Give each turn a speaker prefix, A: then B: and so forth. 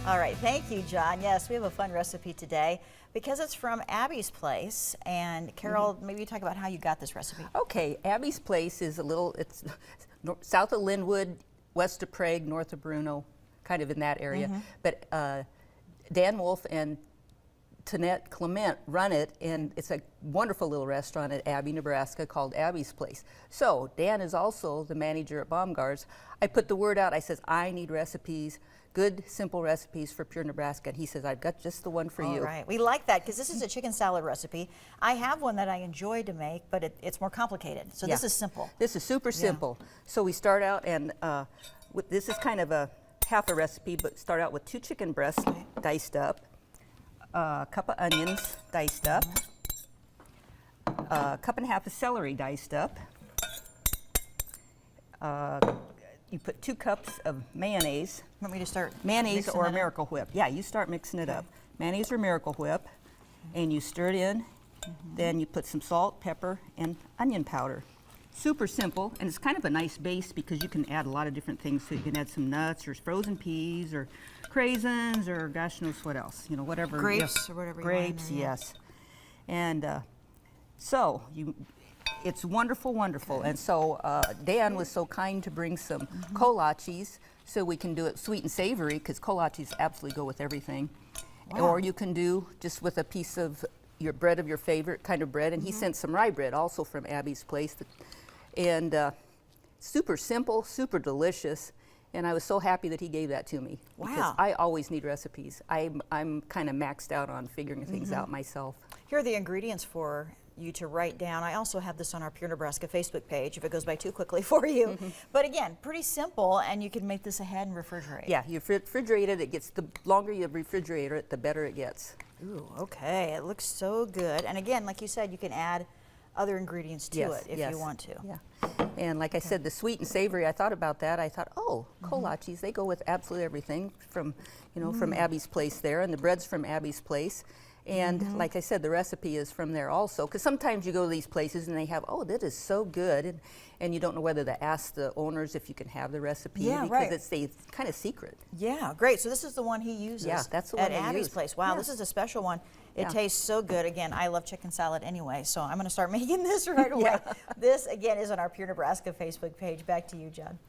A: All right, thank you, John. Yes, we have a fun recipe today because it's from Abby's Place. And Carol, maybe you talk about how you got this recipe.
B: Okay, Abby's Place is it's south of Linwood, west of Prague, north of Bruno, kind of in that area. But Dan Wolf and Tanette Clement run it, and it's a wonderful little restaurant at Abbey, Nebraska called Abby's Place. So Dan is also the manager at Baumgart's. I put the word out. I says, I need recipes, good, simple recipes for Pure Nebraska. And he says, I've got just the one for you.
A: All right. We like that because this is a chicken salad recipe. I have one that I enjoy to make, but it's more complicated. So this is simple.
B: This is super simple. So we start out, and this is kind of a half a recipe, but start out with 2 chicken breasts diced up, a cup of onions diced up, a cup and a half of celery diced up. You put 2 cups of mayonnaise.
A: Want me to start
B: mayonnaise or Miracle Whip? Yeah, you start mixing it up. Mayonnaise or Miracle Whip, and you stir it in. Then you put some salt, pepper, and onion powder. Super simple, and it's kind of a nice base because you can add a lot of different things. So you can add some nuts or frozen peas or craisins or gosh knows what else. You know, whatever.
A: Grapes or whatever.
B: Grapes, yes. And so it's wonderful, wonderful. And so Dan was so kind to bring some kolaches so we can do it sweet and savory because kolaches absolutely go with everything. Or you can do just with a piece of your bread of your favorite kind of bread. And he sent some rye bread also from Abby's Place. And super simple, super delicious. And I was so happy that he gave that to me. Because I always need recipes. I'm kind of maxed out on figuring things out myself.
A: Here are the ingredients for you to write down. I also have this on our Pure Nebraska Facebook page if it goes by too quickly for you. But again, pretty simple, and you can make this ahead and refrigerate.
B: Yeah, you refrigerate it. It gets, the longer you refrigerate it, the better it gets.
A: Ooh, okay. It looks so good. And again, like you said, you can add other ingredients to it if you want to.
B: Yeah. And like I said, the sweet and savory, I thought about that. I thought, oh, kolaches, they go with absolutely everything from, you know, from Abby's Place there, and the bread's from Abby's Place. And like I said, the recipe is from there also, because sometimes you go to these places and they have, oh, that is so good, and you don't know whether to ask the owners if you can have the recipe because it's kind of secret.
A: Yeah, great. So this is the one he uses
B: that's the one
A: at Abby's Place. Wow, this is a special one. It tastes so good. Again, I love chicken salad anyway, so I'm going to start making this right away. This, again, is on our Pure Nebraska Facebook page. Back to you, John.